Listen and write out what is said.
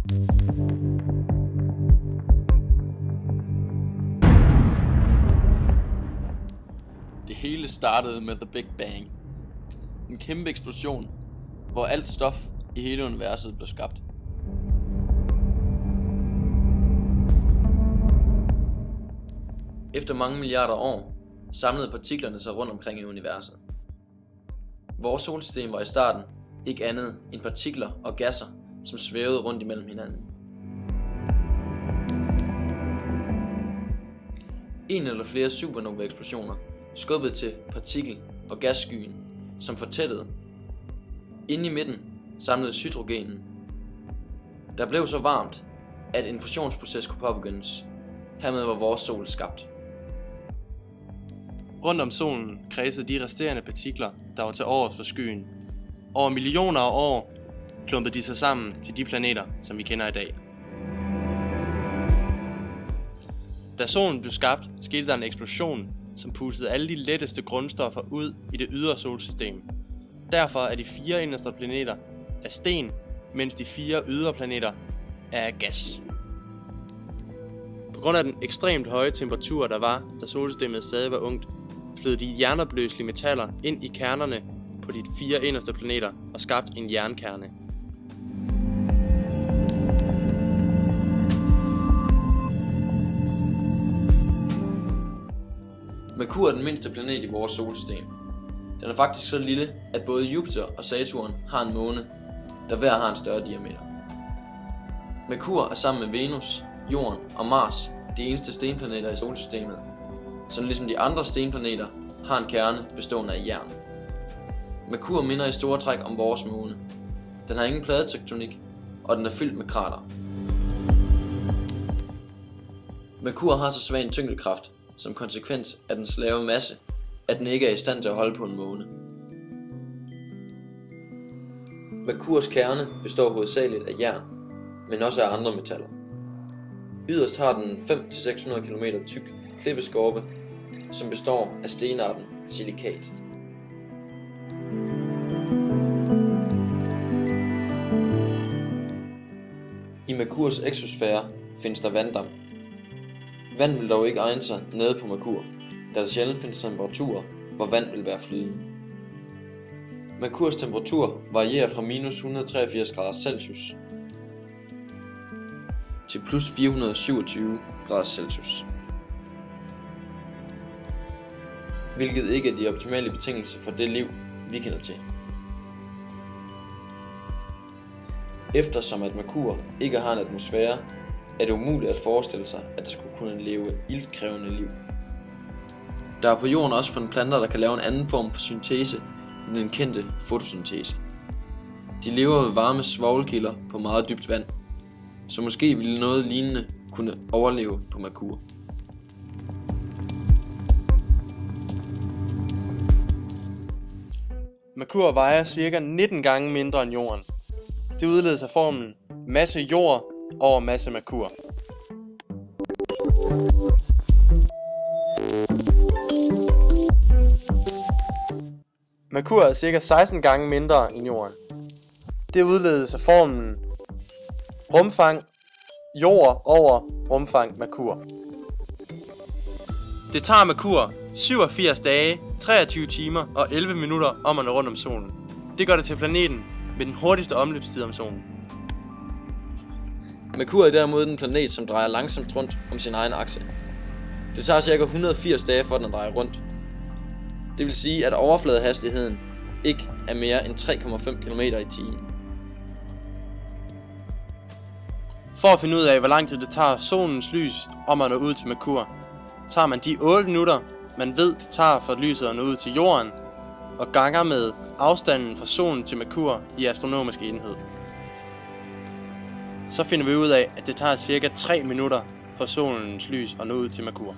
Det hele startede med The Big Bang. En kæmpe eksplosion, hvor alt stof i hele universet blev skabt. Efter mange milliarder år samlede partiklerne sig rundt omkring i universet. Vores solsystem var i starten ikke andet end partikler og gasser, som svævede rundt imellem hinanden. En eller flere supernova-eksplosioner skubbede til partikel- og gasskyen, som fortættede. Inde i midten samledes hydrogenen. Der blev så varmt, at en fusionsproces kunne påbegyndes. Hermed var vores sol skabt. Rundt om solen kredsede de resterende partikler, der var til overs for skyen. Over millioner af år klumpede de sig sammen til de planeter, som vi kender i dag. Da solen blev skabt, skete der en eksplosion, som pustede alle de letteste grundstoffer ud i det ydre solsystem. Derfor er de 4 inderste planeter af sten, mens de 4 ydre planeter er af gas. På grund af den ekstremt høje temperatur, der var, da solsystemet stadig var ungt, flød de jernopløselige metaller ind i kernerne på de 4 inderste planeter og skabte en jernkerne. Merkur er den mindste planet i vores solsystem. Den er faktisk så lille, at både Jupiter og Saturn har en måne, der hver har en større diameter. Merkur er sammen med Venus, Jorden og Mars de eneste stenplaneter i solsystemet, som ligesom de andre stenplaneter har en kerne bestående af jern. Merkur minder i store træk om vores måne. Den har ingen pladetektonik, og den er fyldt med krater. Merkur har så svag en tyngdekraft, som konsekvens af dens lave masse, at den ikke er i stand til at holde på en måne. Merkurs kerne består hovedsageligt af jern, men også af andre metaller. Yderst har den 500-600 km tyk klippeskorpe, som består af stenarten silikat. I Merkurs eksosfære findes der vanddamp. Vand vil dog ikke egne sig nede på Merkur, da der sjældent findes temperaturer, hvor vand vil være flydende. Merkurs temperatur varierer fra minus 183 grader Celsius til plus 427 grader Celsius, hvilket ikke er de optimale betingelser for det liv, vi kender til. Eftersom at Merkur ikke har en atmosfære, er det umuligt at forestille sig, at der skulle kunne leve iltkrævende liv. Der er på jorden også fundet planter, der kan lave en anden form for syntese end den kendte fotosyntese. De lever ved varme svovlkilder på meget dybt vand, så måske ville noget lignende kunne overleve på Merkur. Merkur vejer ca. 19 gange mindre end jorden. Det udledes af formlen masse jord over masse Merkur. Merkur er ca. 16 gange mindre end jorden. Det udledes af formlen rumfang jord over rumfang Merkur. Det tager Merkur 87 dage, 23 timer og 11 minutter om at nå rundt om solen. Det gør det til planeten med den hurtigste omløbstid om solen. Merkur er derimod den planet, som drejer langsomt rundt om sin egen akse. Det tager ca. 180 dage for den at dreje rundt. Det vil sige, at overfladehastigheden ikke er mere end 3,5 km i timen. For at finde ud af, hvor lang tid det tager solens lys om at nå ud til Merkur, tager man de 8 minutter, man ved det tager for lyset at nå ud til jorden, og ganger med afstanden fra solen til Merkur i astronomisk enhed. Så finder vi ud af, at det tager ca. 3 minutter for solens lys at nå ud til Merkur.